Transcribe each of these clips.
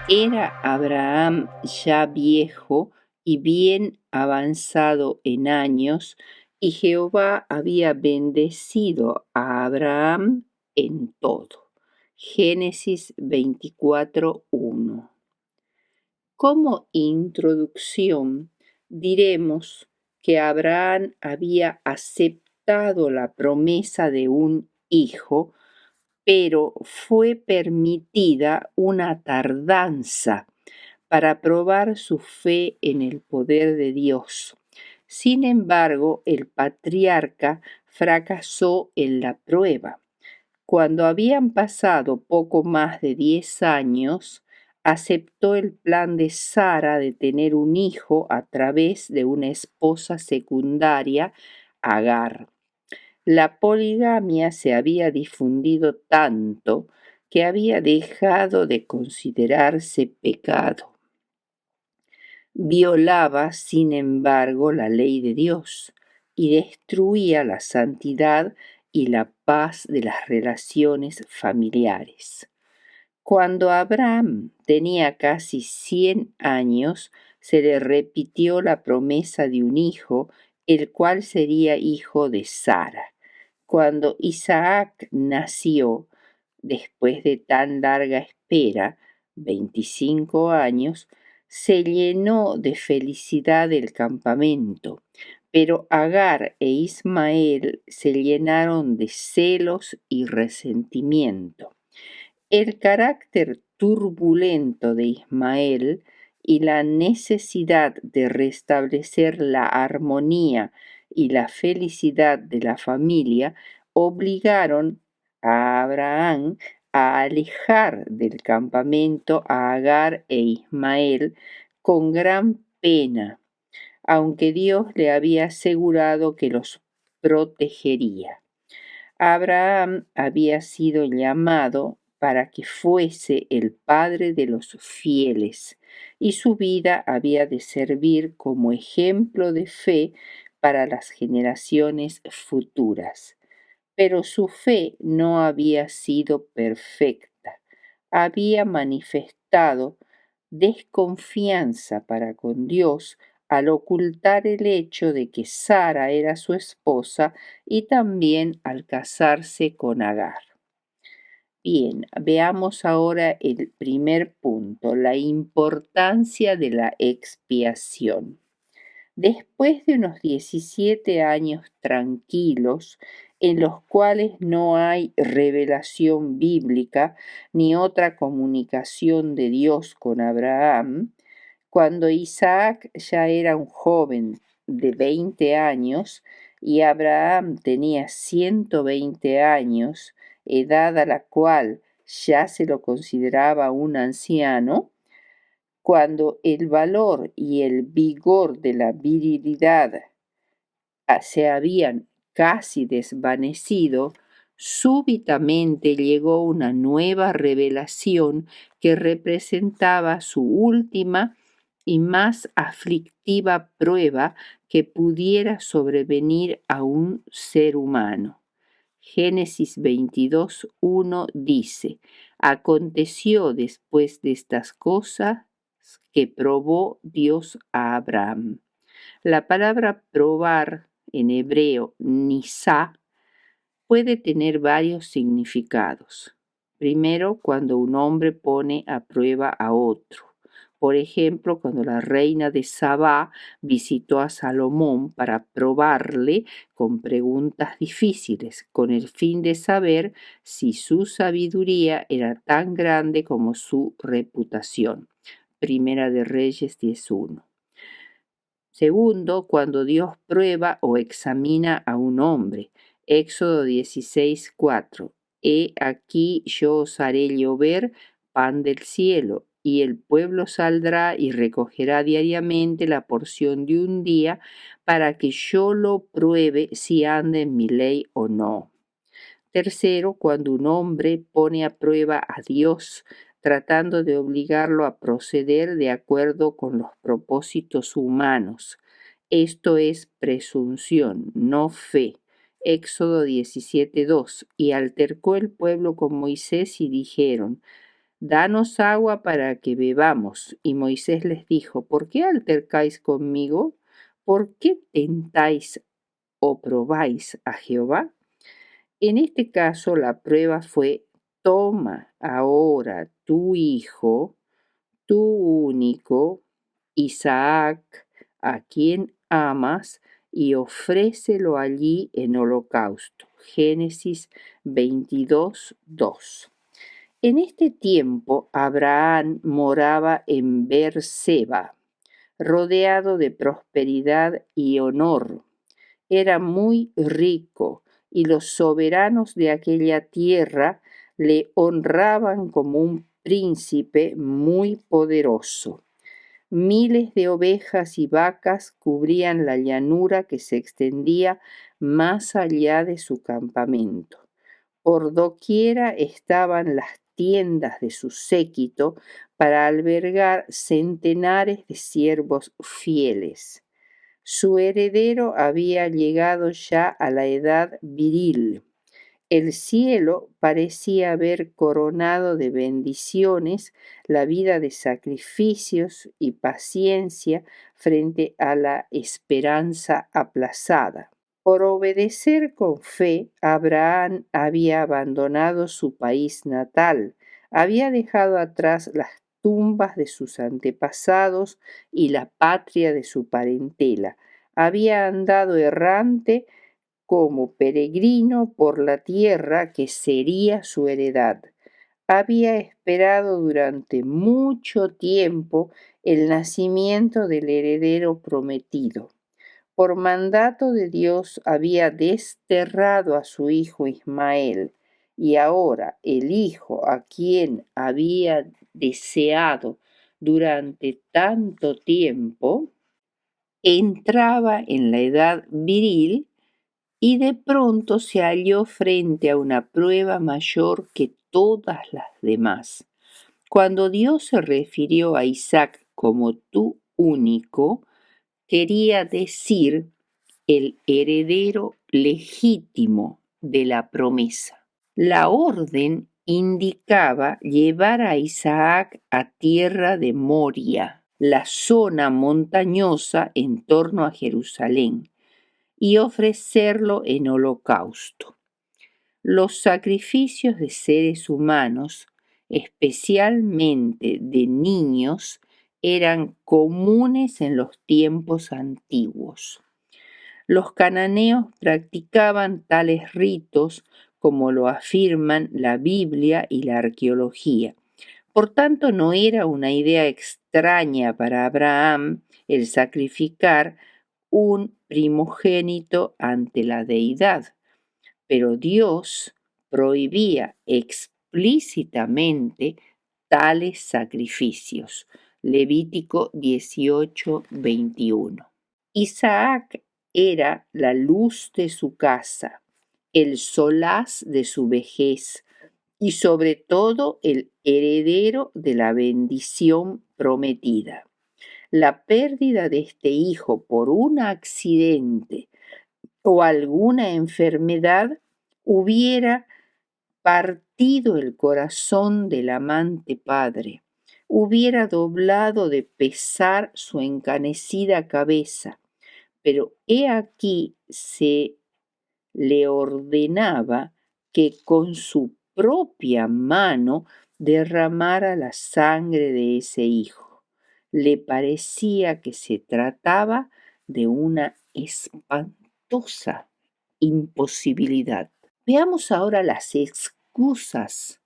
Era Abraham ya viejo y bien avanzado en años, y Jehová había bendecido a Abraham en todo. Génesis 24:1. Como introducción, diremos que Abraham había aceptado la promesa de un hijo, pero fue permitida una tardanza para probar su fe en el poder de Dios. Sin embargo, el patriarca fracasó en la prueba. Cuando habían pasado poco más de 10 años, aceptó el plan de Sara de tener un hijo a través de una esposa secundaria, Agar. La poligamia se había difundido tanto que había dejado de considerarse pecado. Violaba, sin embargo, la ley de Dios y destruía la santidad y la paz de las relaciones familiares. Cuando Abraham tenía casi 100 años, se le repitió la promesa de un hijo, el cual sería hijo de Sara. Cuando Isaac nació, después de tan larga espera, 25 años, se llenó de felicidad el campamento, pero Agar e Ismael se llenaron de celos y resentimiento. El carácter turbulento de Ismael y la necesidad de restablecer la armonía y la felicidad de la familia obligaron a Abraham a alejar del campamento a Agar e Ismael con gran pena, aunque Dios le había asegurado que los protegería. Abraham había sido llamado para que fuese el padre de los fieles, y su vida había de servir como ejemplo de fe para las generaciones futuras. Pero su fe no había sido perfecta. Había manifestado desconfianza para con Dios al ocultar el hecho de que Sara era su esposa y también al casarse con Agar. Bien, veamos ahora el primer punto, la importancia de la expiación. Después de unos 17 años tranquilos, en los cuales no hay revelación bíblica ni otra comunicación de Dios con Abraham, cuando Isaac ya era un joven de 20 años y Abraham tenía 120 años, edad a la cual ya se lo consideraba un anciano, cuando el valor y el vigor de la virilidad se habían casi desvanecido, súbitamente llegó una nueva revelación que representaba su última y más aflictiva prueba que pudiera sobrevenir a un ser humano. Génesis 22:1 dice: Aconteció después de estas cosas que probó Dios a Abraham. La palabra probar en hebreo, nisá, puede tener varios significados. Primero, cuando un hombre pone a prueba a otro. Por ejemplo, cuando la reina de Sabá visitó a Salomón para probarle con preguntas difíciles, con el fin de saber si su sabiduría era tan grande como su reputación. Primera de Reyes 10:1. Segundo, cuando Dios prueba o examina a un hombre. Éxodo 16:4. He aquí yo os haré llover pan del cielo, y el pueblo saldrá y recogerá diariamente la porción de un día, para que yo lo pruebe si anda en mi ley o no. Tercero, cuando un hombre pone a prueba a Dios, tratando de obligarlo a proceder de acuerdo con los propósitos humanos. Esto es presunción, no fe. Éxodo 17:2. Y altercó el pueblo con Moisés y dijeron: danos agua para que bebamos. Y Moisés les dijo, ¿por qué altercáis conmigo? ¿Por qué tentáis o probáis a Jehová? En este caso la prueba fue, toma ahora tu hijo, tu único, Isaac, a quien amas, y ofrécelo allí en holocausto. Génesis 22:2. En este tiempo Abraham moraba en Beerseba, rodeado de prosperidad y honor. Era muy rico y los soberanos de aquella tierra le honraban como un príncipe muy poderoso. Miles de ovejas y vacas cubrían la llanura que se extendía más allá de su campamento. Por doquiera estaban las tiendas de su séquito para albergar centenares de siervos fieles. Su heredero había llegado ya a la edad viril. El cielo parecía haber coronado de bendiciones la vida de sacrificios y paciencia frente a la esperanza aplazada. Por obedecer con fe, Abraham había abandonado su país natal, había dejado atrás las tumbas de sus antepasados y la patria de su parentela, había andado errante como peregrino por la tierra que sería su heredad. Había esperado durante mucho tiempo el nacimiento del heredero prometido. Por mandato de Dios había desterrado a su hijo Ismael, y ahora el hijo a quien había deseado durante tanto tiempo entraba en la edad viril y de pronto se halló frente a una prueba mayor que todas las demás. Cuando Dios se refirió a Isaac como tu único, quería decir el heredero legítimo de la promesa. La orden indicaba llevar a Isaac a tierra de Moria, la zona montañosa en torno a Jerusalén, y ofrecerlo en holocausto. Los sacrificios de seres humanos, especialmente de niños, eran comunes en los tiempos antiguos. Los cananeos practicaban tales ritos como lo afirman la Biblia y la arqueología. Por tanto, no era una idea extraña para Abraham el sacrificar un primogénito ante la deidad, pero Dios prohibía explícitamente tales sacrificios. Levítico 18:21. Isaac era la luz de su casa, el solaz de su vejez y sobre todo el heredero de la bendición prometida. La pérdida de este hijo por un accidente o alguna enfermedad hubiera partido el corazón del amante padre, hubiera doblado de pesar su encanecida cabeza, pero he aquí se le ordenaba que con su propia mano derramara la sangre de ese hijo. Le parecía que se trataba de una espantosa imposibilidad. Veamos ahora las excusas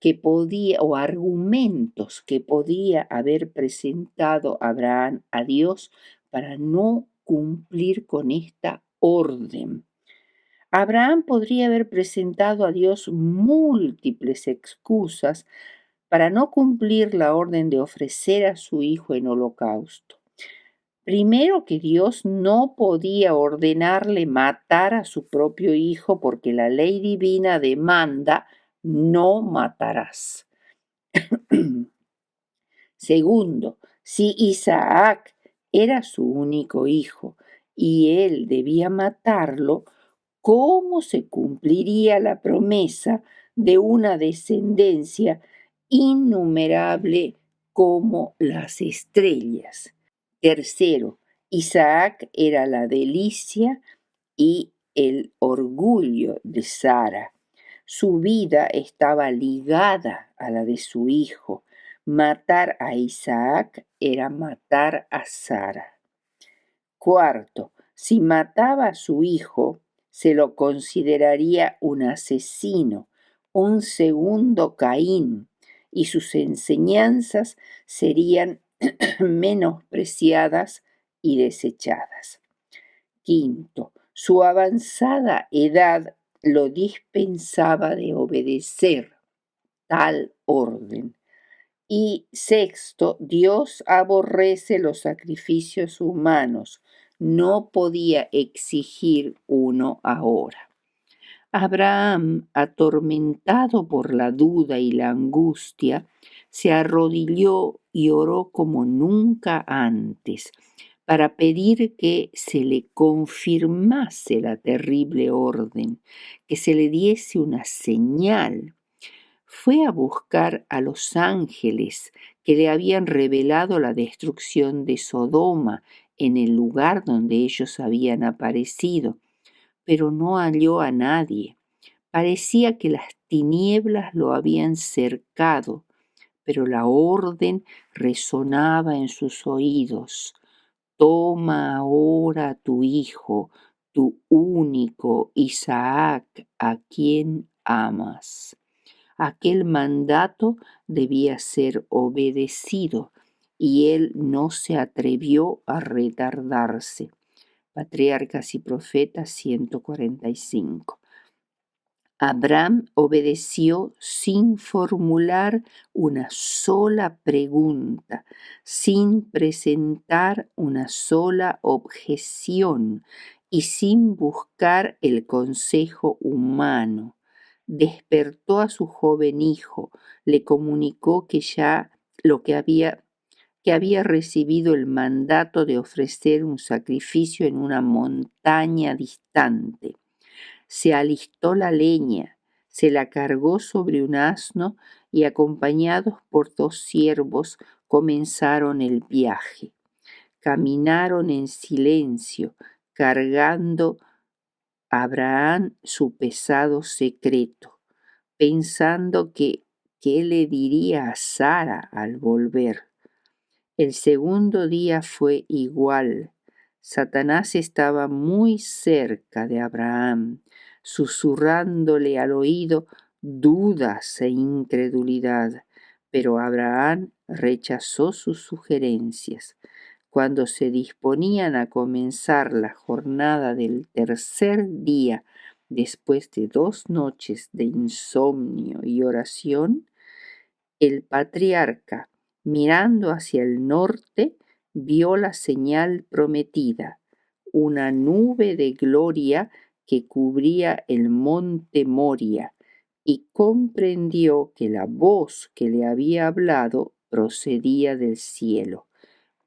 que podía o argumentos que podía haber presentado Abraham a Dios para no cumplir con esta orden. Abraham podría haber presentado a Dios múltiples excusas para no cumplir la orden de ofrecer a su hijo en holocausto. Primero, que Dios no podía ordenarle matar a su propio hijo porque la ley divina demanda no matarás. Segundo, si Isaac era su único hijo y él debía matarlo, ¿cómo se cumpliría la promesa de una descendencia innumerable como las estrellas. Tercero, Isaac era la delicia y el orgullo de Sara. Su vida estaba ligada a la de su hijo. Matar a Isaac era matar a Sara. Cuarto, si mataba a su hijo, se lo consideraría un asesino, un segundo Caín, y sus enseñanzas serían menospreciadas y desechadas. Quinto, su avanzada edad lo dispensaba de obedecer tal orden. Y sexto, Dios aborrece los sacrificios humanos. No podía exigir uno ahora. Abraham, atormentado por la duda y la angustia, se arrodilló y oró como nunca antes, para pedir que se le confirmase la terrible orden, que se le diese una señal. Fue a buscar a los ángeles que le habían revelado la destrucción de Sodoma en el lugar donde ellos habían aparecido, pero no halló a nadie. Parecía que las tinieblas lo habían cercado, pero la orden resonaba en sus oídos. Toma ahora a tu hijo, tu único Isaac, a quien amas. Aquel mandato debía ser obedecido y él no se atrevió a retardarse. Patriarcas y Profetas 145. Abraham obedeció sin formular una sola pregunta, sin presentar una sola objeción y sin buscar el consejo humano. Despertó a su joven hijo, le comunicó que había recibido el mandato de ofrecer un sacrificio en una montaña distante. Se alistó la leña, se la cargó sobre un asno y acompañados por 2 siervos comenzaron el viaje. Caminaron en silencio, cargando Abraham su pesado secreto, pensando qué le diría a Sara al volver. El segundo día fue igual. Satanás estaba muy cerca de Abraham, susurrándole al oído dudas e incredulidad, pero Abraham rechazó sus sugerencias. Cuando se disponían a comenzar la jornada del tercer día, después de 2 noches de insomnio y oración, el patriarca, mirando hacia el norte, vio la señal prometida, una nube de gloria que cubría el monte Moria, y comprendió que la voz que le había hablado procedía del cielo.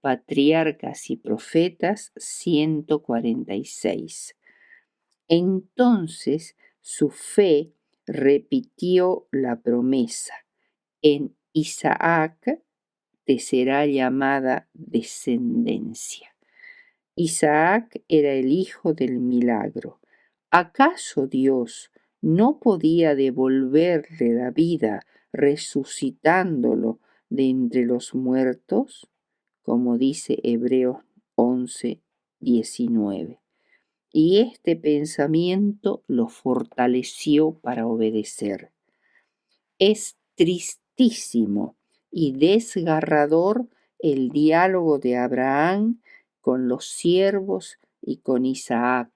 Patriarcas y Profetas 146. Entonces su fe repitió la promesa. En Isaac te será llamada descendencia. Isaac era el hijo del milagro. ¿Acaso Dios no podía devolverle la vida resucitándolo de entre los muertos? Como dice Hebreos 11:19. Y este pensamiento lo fortaleció para obedecer. Es tristísimo y desgarrador el diálogo de Abraham con los siervos y con Isaac.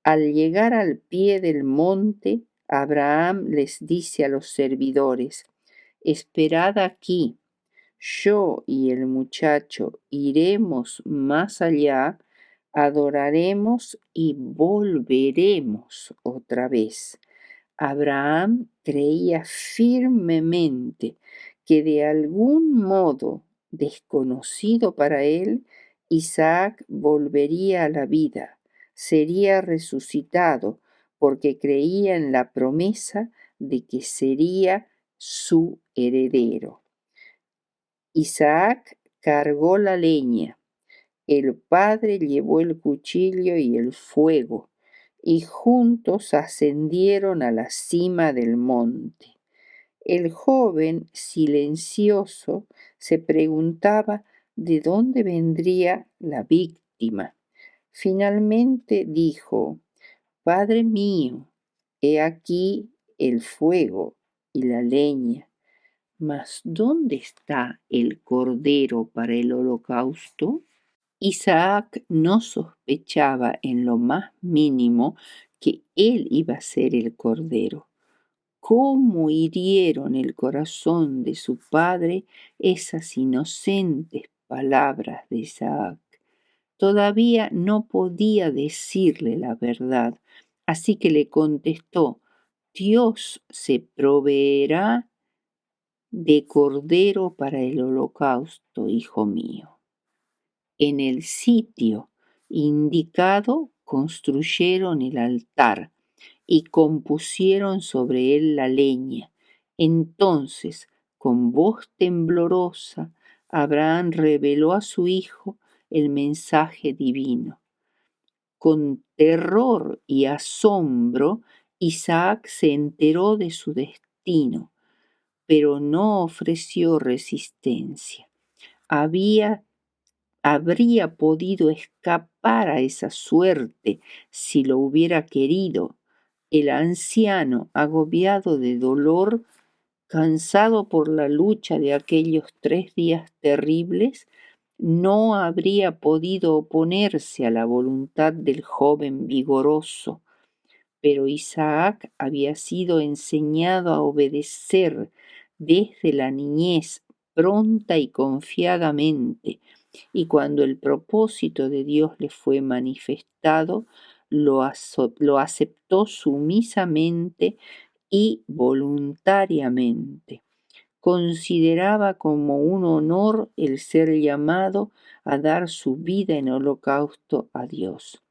Al llegar al pie del monte, Abraham les dice a los servidores: esperad aquí, yo y el muchacho iremos más allá, adoraremos y volveremos otra vez. Abraham creía firmemente que de algún modo desconocido para él, Isaac volvería a la vida, sería resucitado, porque creía en la promesa de que sería su heredero. Isaac cargó la leña, el padre llevó el cuchillo y el fuego, y juntos ascendieron a la cima del monte. El joven, silencioso, se preguntaba de dónde vendría la víctima. Finalmente dijo: Padre mío, he aquí el fuego y la leña, mas ¿dónde está el cordero para el holocausto? Isaac no sospechaba en lo más mínimo que él iba a ser el cordero. Cómo hirieron el corazón de su padre esas inocentes palabras de Isaac. Todavía no podía decirle la verdad, así que le contestó: Dios se proveerá de cordero para el holocausto, hijo mío. En el sitio indicado construyeron el altar y compusieron sobre él la leña. Entonces, con voz temblorosa, Abraham reveló a su hijo el mensaje divino. Con terror y asombro, Isaac se enteró de su destino, pero no ofreció resistencia. Habría podido escapar a esa suerte si lo hubiera querido. El anciano, agobiado de dolor, cansado por la lucha de aquellos 3 días terribles, no habría podido oponerse a la voluntad del joven vigoroso. Pero Isaac había sido enseñado a obedecer desde la niñez pronta y confiadamente, y cuando el propósito de Dios le fue manifestado, lo aceptó sumisamente y voluntariamente. Consideraba como un honor el ser llamado a dar su vida en holocausto a Dios.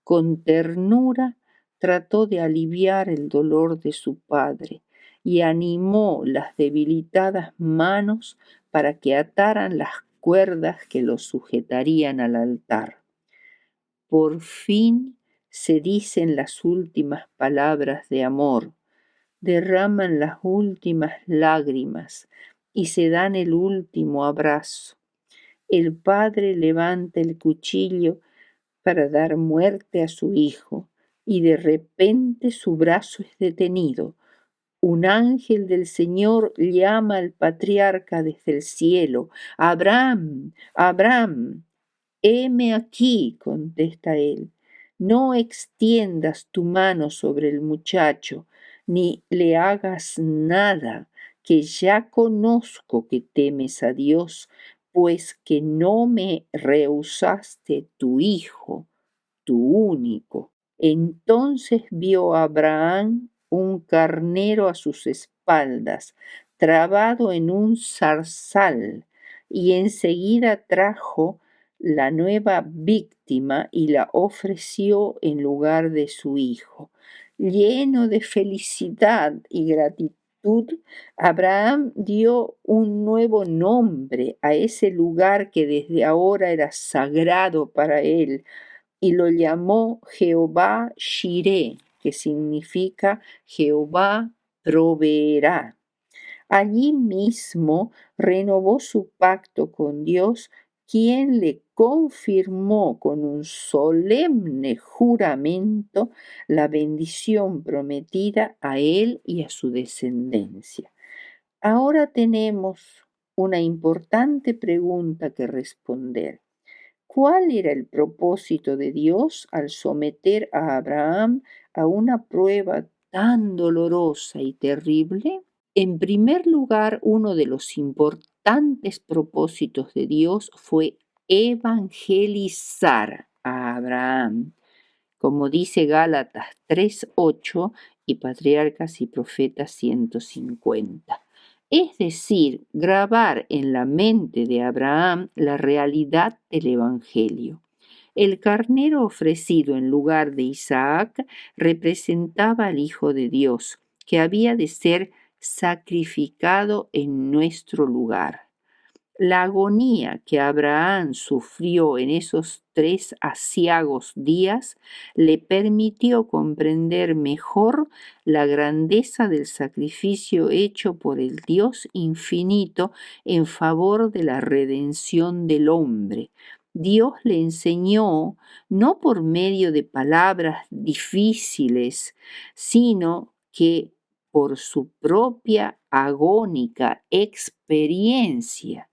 Con ternura trató de aliviar el dolor de su padre y animó las debilitadas manos para que ataran las cuerdas que lo sujetarían al altar. Por fin se dicen las últimas palabras de amor, derraman las últimas lágrimas y se dan el último abrazo. El padre levanta el cuchillo para dar muerte a su hijo, y de repente su brazo es detenido. Un ángel del Señor llama al patriarca desde el cielo: Abraham, Abraham. Heme aquí, contesta él. No extiendas tu mano sobre el muchacho, ni le hagas nada, que ya conozco que temes a Dios, pues que no me rehusaste tu hijo, tu único. Entonces vio Abraham un carnero a sus espaldas, trabado en un zarzal, y enseguida trajo la nueva víctima y la ofreció en lugar de su hijo. Lleno de felicidad y gratitud, Abraham dio un nuevo nombre a ese lugar que desde ahora era sagrado para él, y lo llamó Jehová Shireh, que significa Jehová proveerá. Allí mismo renovó su pacto con Dios, quien le confirmó con un solemne juramento la bendición prometida a él y a su descendencia. Ahora tenemos una importante pregunta que responder. ¿Cuál era el propósito de Dios al someter a Abraham a una prueba tan dolorosa y terrible? En primer lugar, uno de los importantes propósitos de Dios fue evangelizar a Abraham, como dice Gálatas 3:8 y Patriarcas y Profetas 150. Es decir, grabar en la mente de Abraham la realidad del Evangelio. El carnero ofrecido en lugar de Isaac representaba al Hijo de Dios, que había de ser sacrificado en nuestro lugar. La agonía que Abraham sufrió en esos 3 aciagos días le permitió comprender mejor la grandeza del sacrificio hecho por el Dios infinito en favor de la redención del hombre. Dios le enseñó, no por medio de palabras difíciles, sino que por su propia agónica experiencia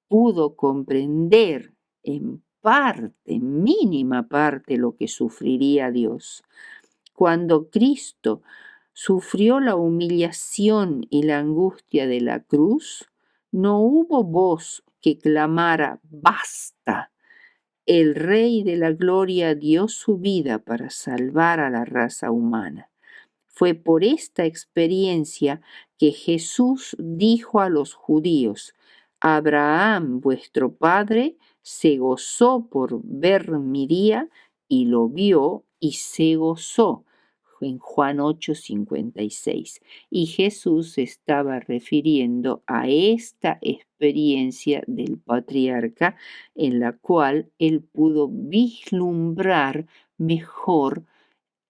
pudo comprender en parte, mínima parte, lo que sufriría Dios. Cuando Cristo sufrió la humillación y la angustia de la cruz, no hubo voz que clamara «¡Basta!». El Rey de la Gloria dio su vida para salvar a la raza humana. Fue por esta experiencia que Jesús dijo a los judíos: Abraham, vuestro padre, se gozó por ver mi día y lo vio y se gozó. En Juan 8:56. Y Jesús se estaba refiriendo a esta experiencia del patriarca en la cual él pudo vislumbrar mejor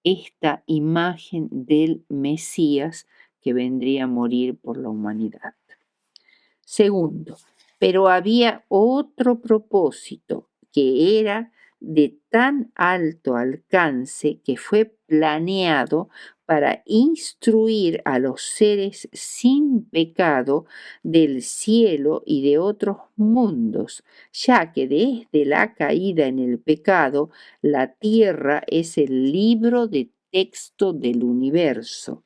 esta imagen del Mesías que vendría a morir por la humanidad. Segundo, pero había otro propósito que era de tan alto alcance que fue planeado para instruir a los seres sin pecado del cielo y de otros mundos, ya que desde la caída en el pecado, la tierra es el libro de texto del universo.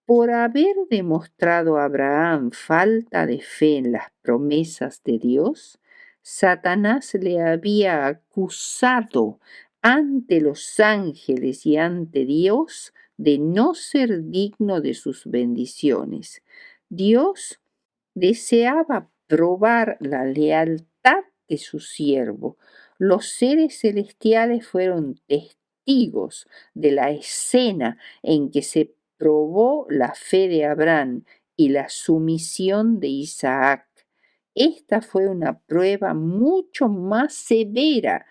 Por haber demostrado a Abraham falta de fe en las promesas de Dios, Satanás le había acusado ante los ángeles y ante Dios de no ser digno de sus bendiciones. Dios deseaba probar la lealtad de su siervo. Los seres celestiales fueron testigos de la escena en que se probó la fe de Abraham y la sumisión de Isaac. Esta fue una prueba mucho más severa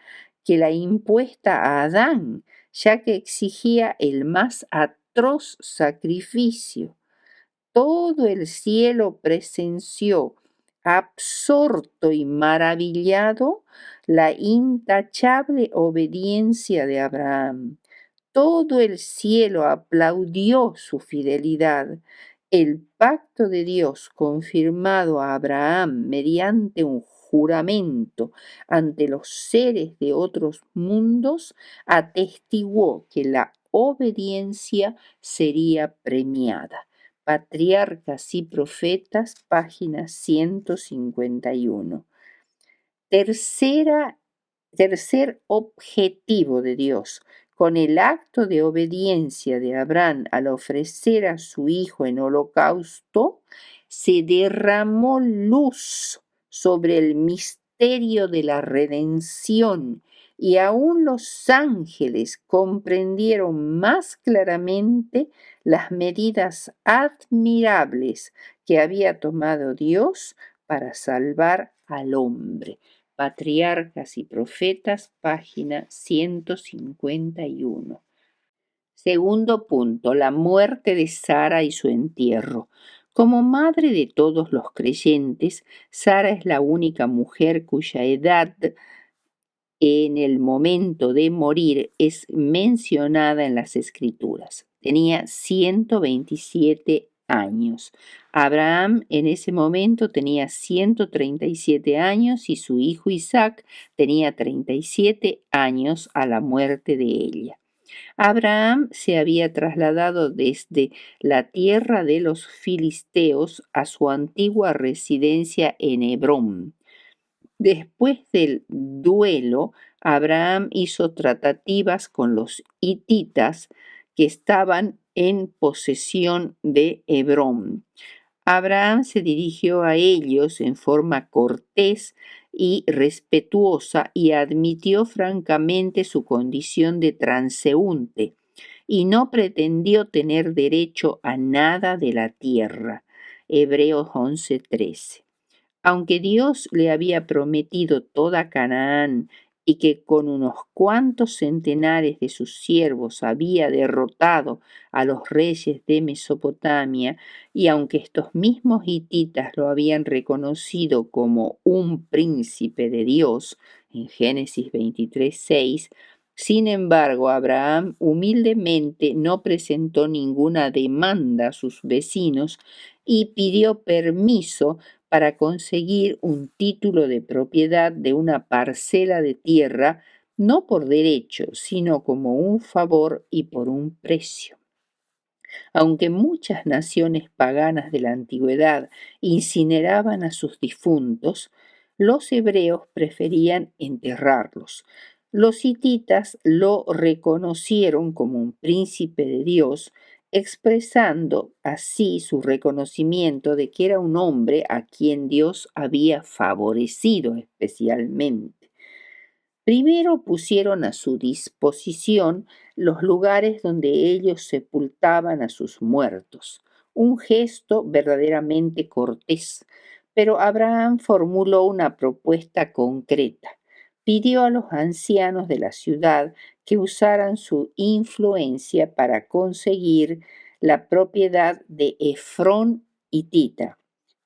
que la impuesta a Adán, ya que exigía el más atroz sacrificio. Todo el cielo presenció, absorto y maravillado, la intachable obediencia de Abraham. Todo el cielo aplaudió su fidelidad. El pacto de Dios confirmado a Abraham mediante un juramento ante los seres de otros mundos atestiguó que la obediencia sería premiada. Patriarcas y Profetas, página 151. Tercer objetivo de Dios. Con el acto de obediencia de Abraham al ofrecer a su hijo en holocausto, se derramó luz sobre el misterio de la redención y aún los ángeles comprendieron más claramente las medidas admirables que había tomado Dios para salvar al hombre. Patriarcas y Profetas, página 151. Segundo punto, la muerte de Sara y su entierro. Como madre de todos los creyentes, Sara es la única mujer cuya edad en el momento de morir es mencionada en las Escrituras. Tenía 127 años. Abraham en ese momento tenía 137 años y su hijo Isaac tenía 37 años a la muerte de ella. Abraham se había trasladado desde la tierra de los filisteos a su antigua residencia en Hebrón. Después del duelo, Abraham hizo tratativas con los hititas que estaban en posesión de Hebrón. Abraham se dirigió a ellos en forma cortés y respetuosa y admitió francamente su condición de transeúnte. y no pretendió tener derecho a nada de la tierra. Hebreos 11:13. Aunque Dios le había prometido toda Canaán y que con unos cuantos centenares de sus siervos había derrotado a los reyes de Mesopotamia, y aunque estos mismos hititas lo habían reconocido como un príncipe de Dios, en Génesis 23:6, sin embargo, Abraham humildemente no presentó ninguna demanda a sus vecinos y pidió permiso para conseguir un título de propiedad de una parcela de tierra, no por derecho, sino como un favor y por un precio. Aunque muchas naciones paganas de la antigüedad incineraban a sus difuntos, los hebreos preferían enterrarlos. Los hititas lo reconocieron como un príncipe de Dios, expresando así su reconocimiento de que era un hombre a quien Dios había favorecido especialmente. Primero pusieron a su disposición los lugares donde ellos sepultaban a sus muertos, un gesto verdaderamente cortés, pero Abraham formuló una propuesta concreta. Pidió a los ancianos de la ciudad que usaran su influencia para conseguir la propiedad de Efrón hitita.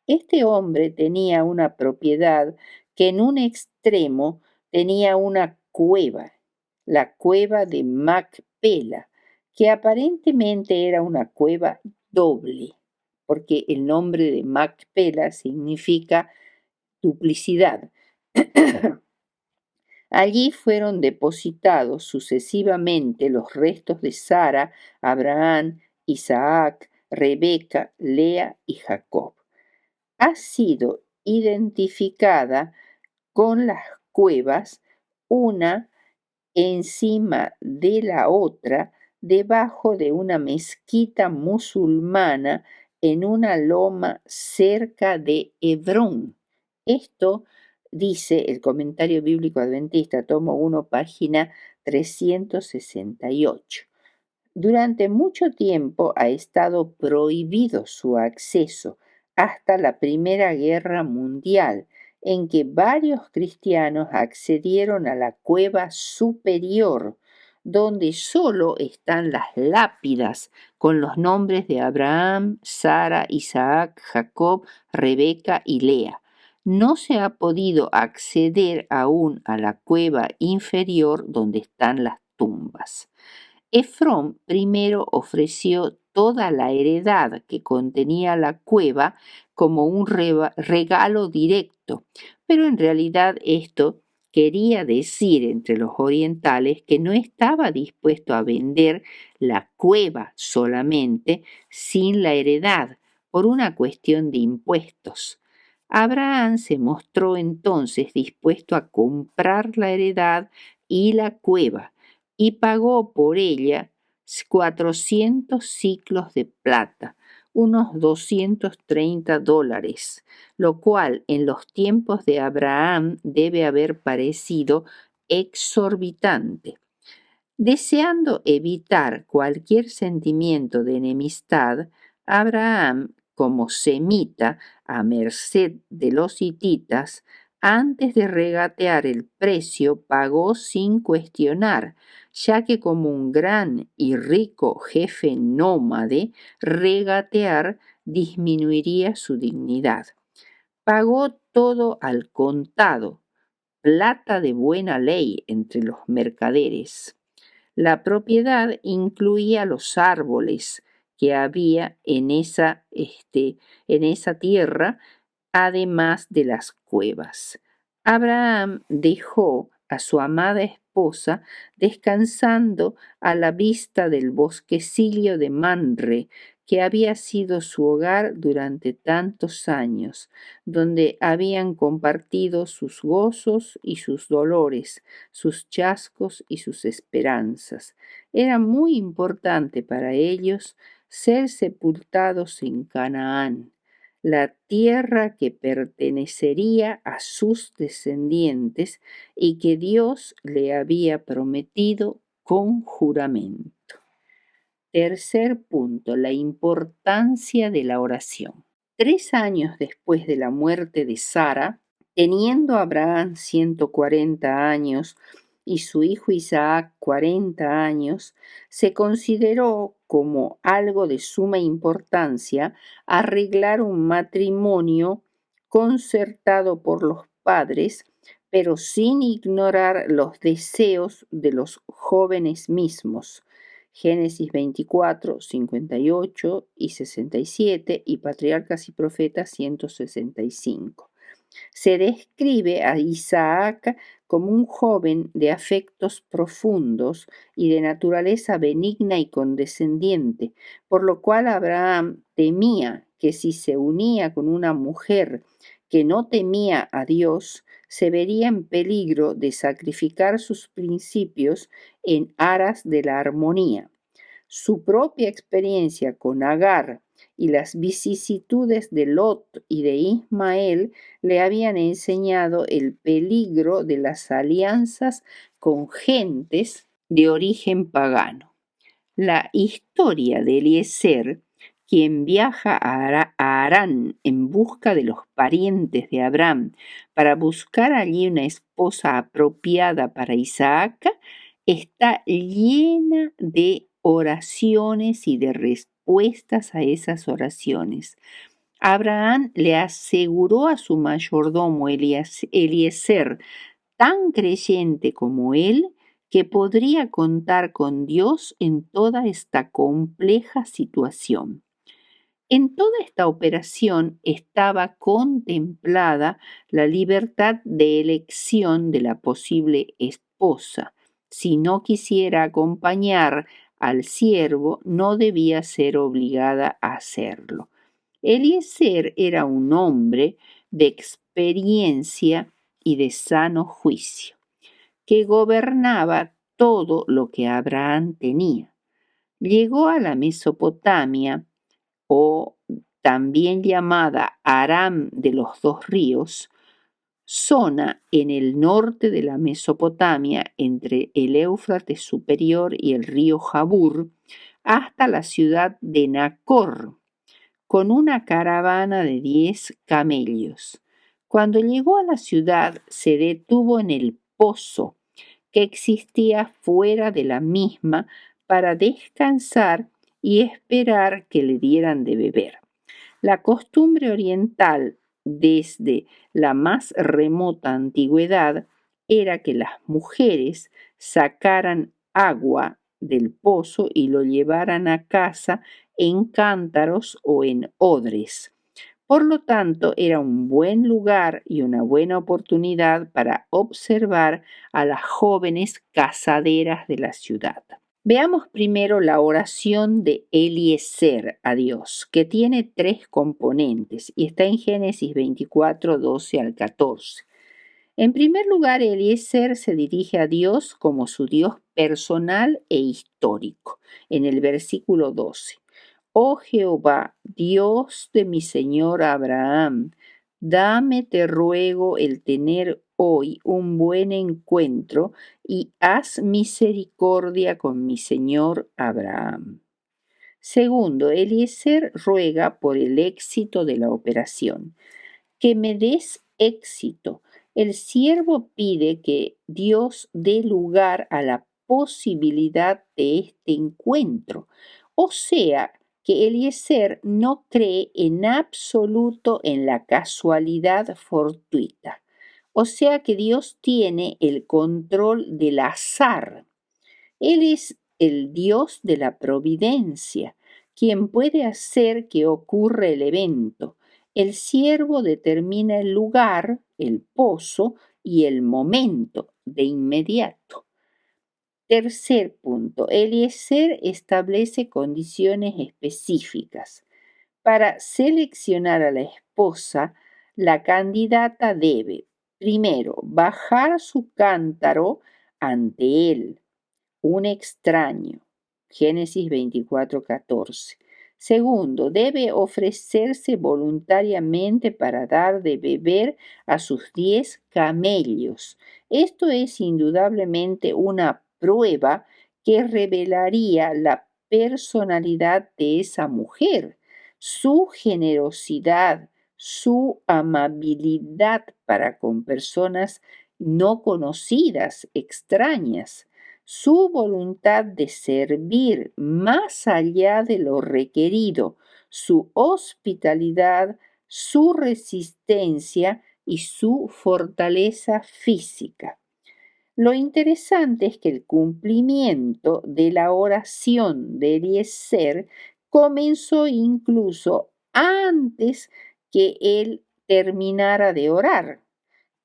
Este hombre tenía una propiedad que en un extremo tenía una cueva, la cueva de Macpela, que aparentemente era una cueva doble, porque el nombre de Macpela significa duplicidad. Allí fueron depositados sucesivamente los restos de Sara, Abraham, Isaac, Rebeca, Lea y Jacob. Ha sido identificada con las cuevas, una encima de la otra, debajo de una mezquita musulmana en una loma cerca de Hebrón. Esto dice el Comentario Bíblico Adventista, tomo 1, página 368. Durante mucho tiempo ha estado prohibido su acceso hasta la Primera Guerra Mundial, en que varios cristianos accedieron a la cueva superior, donde solo están las lápidas con los nombres de Abraham, Sara, Isaac, Jacob, Rebeca y Lea. No se ha podido acceder aún a la cueva inferior donde están las tumbas. Efrón primero ofreció toda la heredad que contenía la cueva como un regalo directo, pero en realidad esto quería decir entre los orientales que no estaba dispuesto a vender la cueva solamente sin la heredad por una cuestión de impuestos. Abraham se mostró entonces dispuesto a comprar la heredad y la cueva, y pagó por ella 400 siclos de plata, unos $230, lo cual en los tiempos de Abraham debe haber parecido exorbitante. Deseando evitar cualquier sentimiento de enemistad, Abraham, como semita a merced de los hititas, antes de regatear el precio pagó sin cuestionar, ya que como un gran y rico jefe nómade, regatear disminuiría su dignidad. Pagó todo al contado, plata de buena ley entre los mercaderes. La propiedad incluía los árboles que había en esa tierra, además de las cuevas. Abraham dejó a su amada esposa descansando a la vista del bosquecillo de Manre, que había sido su hogar durante tantos años, donde habían compartido sus gozos y sus dolores, sus chascos y sus esperanzas. Era muy importante para ellos ser sepultados en Canaán, la tierra que pertenecería a sus descendientes y que Dios le había prometido con juramento. Tercer punto, la importancia de la oración. 3 años después de la muerte de Sara, teniendo Abraham 140 años y su hijo Isaac 40 años, se consideró como algo de suma importancia arreglar un matrimonio concertado por los padres, pero sin ignorar los deseos de los jóvenes mismos. Génesis 24, 58 y 67 y Patriarcas y Profetas 165. Se describe a Isaac como un joven de afectos profundos y de naturaleza benigna y condescendiente, por lo cual Abraham temía que si se unía con una mujer que no temía a Dios, se vería en peligro de sacrificar sus principios en aras de la armonía. Su propia experiencia con Agar y las vicisitudes de Lot y de Ismael le habían enseñado el peligro de las alianzas con gentes de origen pagano. La historia de Eliezer, quien viaja a Harán en busca de los parientes de Abraham para buscar allí una esposa apropiada para Isaac, está llena de oraciones y de respuestas a esas oraciones. Abraham le aseguró a su mayordomo Eliezer, tan creyente como él, que podría contar con Dios en toda esta compleja situación. En toda esta operación estaba contemplada la libertad de elección de la posible esposa. Si no quisiera acompañar al siervo, no debía ser obligada a hacerlo. Eliezer era un hombre de experiencia y de sano juicio, que gobernaba todo lo que Abraham tenía. Llegó a la Mesopotamia, o también llamada Aram de los dos ríos, zona en el norte de la Mesopotamia entre el Éufrates superior y el río Jabur, hasta la ciudad de Nacor, con una caravana de 10 camellos. Cuando llegó a la ciudad, se detuvo en el pozo que existía fuera de la misma para descansar y esperar que le dieran de beber. La costumbre oriental desde la más remota antigüedad era que las mujeres sacaran agua del pozo y lo llevaran a casa en cántaros o en odres. Por lo tanto, era un buen lugar y una buena oportunidad para observar a las jóvenes casaderas de la ciudad. Veamos primero la oración de Eliezer a Dios, que tiene 3 componentes y está en Génesis 24, 12 al 14. En primer lugar, Eliezer se dirige a Dios como su Dios personal e histórico, en el versículo 12. Oh Jehová, Dios de mi señor Abraham, dame, te ruego, el tener hoy un buen encuentro y haz misericordia con mi señor Abraham. Segundo, Eliezer ruega por el éxito de la operación. Que me des éxito. El siervo pide que Dios dé lugar a la posibilidad de este encuentro. O sea, que Eliezer no cree en absoluto en la casualidad fortuita. O sea que Dios tiene el control del azar. Él es el Dios de la providencia, quien puede hacer que ocurra el evento. El siervo determina el lugar, el pozo y el momento de inmediato. Tercer punto, Eliezer establece condiciones específicas. Para seleccionar a la esposa, la candidata debe, primero, bajar su cántaro ante él, un extraño. Génesis 24:14. Segundo, debe ofrecerse voluntariamente para dar de beber a sus 10 camellos. Esto es indudablemente una prueba que revelaría la personalidad de esa mujer, su generosidad, su amabilidad para con personas no conocidas, extrañas, su voluntad de servir más allá de lo requerido, su hospitalidad, su resistencia y su fortaleza física. Lo interesante es que el cumplimiento de la oración de Eliezer comenzó incluso antes que él terminara de orar,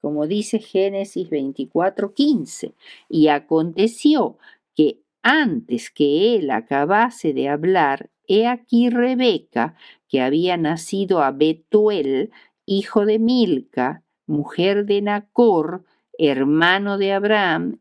como dice Génesis 24:15. Y aconteció que antes que él acabase de hablar, he aquí Rebeca, que había nacido a Betuel, hijo de Milca, mujer de Nacor, hermano de Abraham,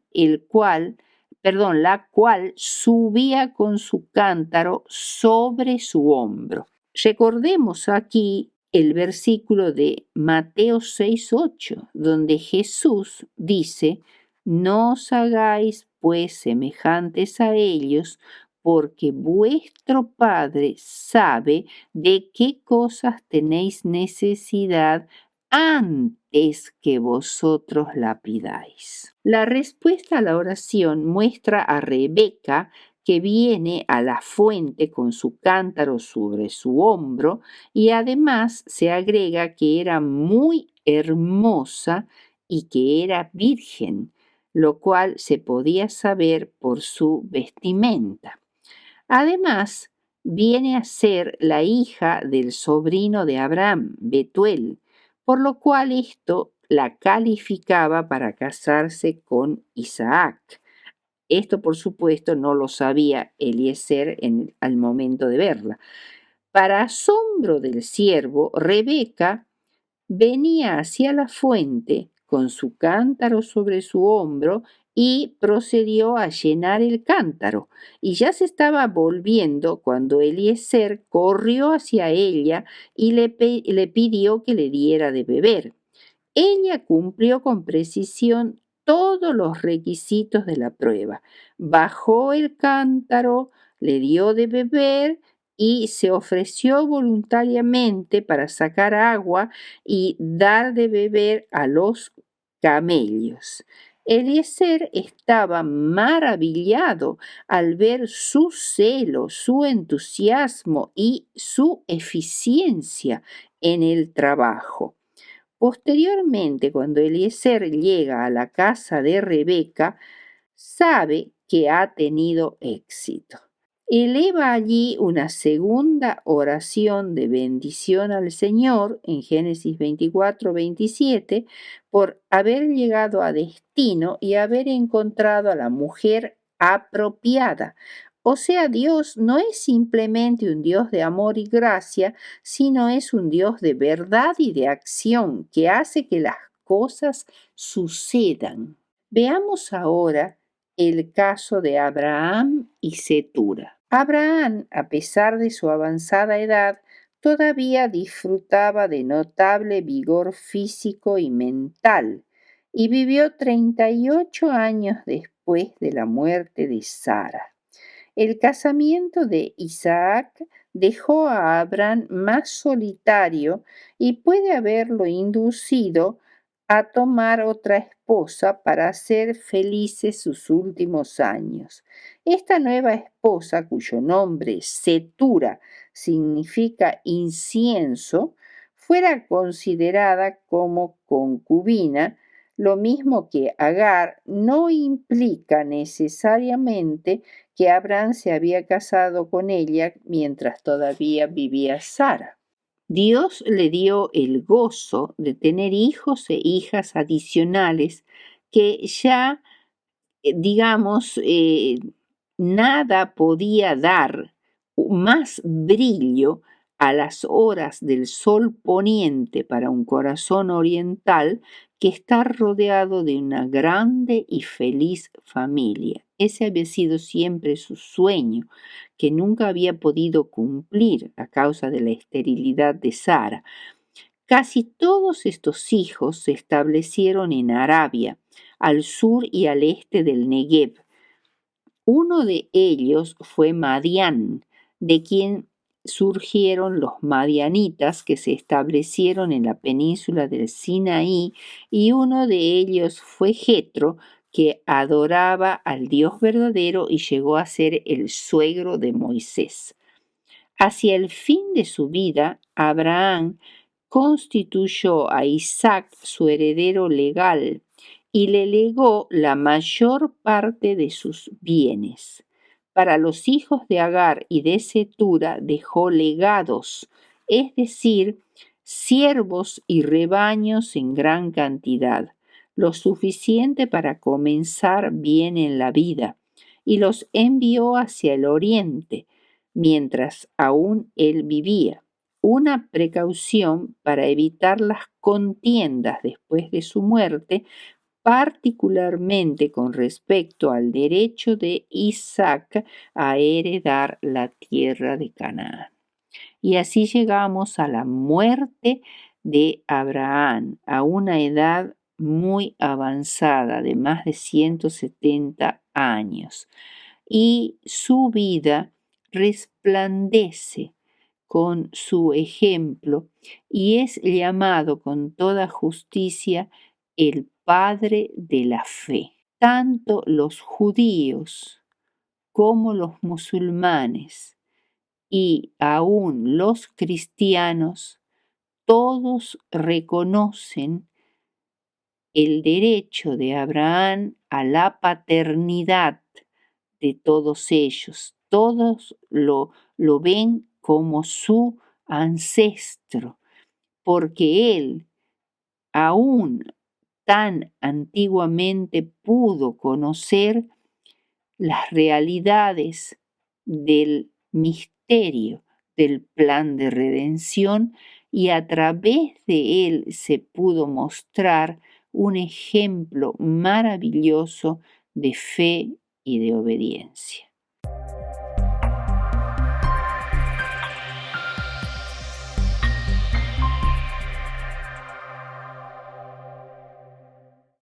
la cual subía con su cántaro sobre su hombro. Recordemos aquí el versículo de Mateo 6:8, donde Jesús dice: no os hagáis pues semejantes a ellos, porque vuestro Padre sabe de qué cosas tenéis necesidad antes que vosotros la pidáis. La respuesta a la oración muestra a Rebeca, que viene a la fuente con su cántaro sobre su hombro, y además se agrega que era muy hermosa y que era virgen, lo cual se podía saber por su vestimenta. Además, viene a ser la hija del sobrino de Abraham, Betuel, por lo cual esto la calificaba para casarse con Isaac. Esto, por supuesto, no lo sabía Eliezer al momento de verla. Para asombro del siervo, Rebeca venía hacia la fuente con su cántaro sobre su hombro y procedió a llenar el cántaro, y ya se estaba volviendo cuando Eliezer corrió hacia ella y le pidió que le diera de beber. Ella cumplió con precisión todos los requisitos de la prueba. Bajó el cántaro, le dio de beber y se ofreció voluntariamente para sacar agua y dar de beber a los camellos. Eliezer estaba maravillado al ver su celo, su entusiasmo y su eficiencia en el trabajo. Posteriormente, cuando Eliezer llega a la casa de Rebeca, sabe que ha tenido éxito. Eleva allí una segunda oración de bendición al Señor en Génesis 24:27 por haber llegado a destino y haber encontrado a la mujer apropiada. O sea, Dios no es simplemente un Dios de amor y gracia, sino es un Dios de verdad y de acción que hace que las cosas sucedan. Veamos ahora el caso de Abraham y Cetura. Abraham, a pesar de su avanzada edad, todavía disfrutaba de notable vigor físico y mental, y vivió 38 años después de la muerte de Sara. El casamiento de Isaac dejó a Abraham más solitario y puede haberlo inducido a tomar otra esposa para hacer felices sus últimos años. Esta nueva esposa, cuyo nombre Cetura significa incienso, fuera considerada como concubina, lo mismo que Agar, no implica necesariamente que Abraham se había casado con ella mientras todavía vivía Sara. Dios le dio el gozo de tener hijos e hijas adicionales que ya, digamos, nada podía dar más brillo a las horas del sol poniente para un corazón oriental que estar rodeado de una grande y feliz familia. Ese había sido siempre su sueño, que nunca había podido cumplir a causa de la esterilidad de Sara. Casi todos estos hijos se establecieron en Arabia, al sur y al este del Negev, Uno de ellos fue Madián, de quien surgieron los madianitas que se establecieron en la península del Sinaí, y uno de ellos fue Jetro, que adoraba al Dios verdadero y llegó a ser el suegro de Moisés. Hacia el fin de su vida, Abraham constituyó a Isaac su heredero legal y le legó la mayor parte de sus bienes. Para los hijos de Agar y de Cetura dejó legados, es decir, siervos y rebaños en gran cantidad, lo suficiente para comenzar bien en la vida, y los envió hacia el oriente, mientras aún él vivía, una precaución para evitar las contiendas después de su muerte, particularmente con respecto al derecho de Isaac a heredar la tierra de Canaán. Y así llegamos a la muerte de Abraham, a una edad muy avanzada, de más de 170 años. Y su vida resplandece con su ejemplo y es llamado con toda justicia el padre de la fe. Tanto los judíos como los musulmanes y aún los cristianos, todos reconocen el derecho de Abraham a la paternidad de todos ellos. Todos lo ven como su ancestro, porque él aún tan antiguamente pudo conocer las realidades del misterio del plan de redención, y a través de él se pudo mostrar un ejemplo maravilloso de fe y de obediencia.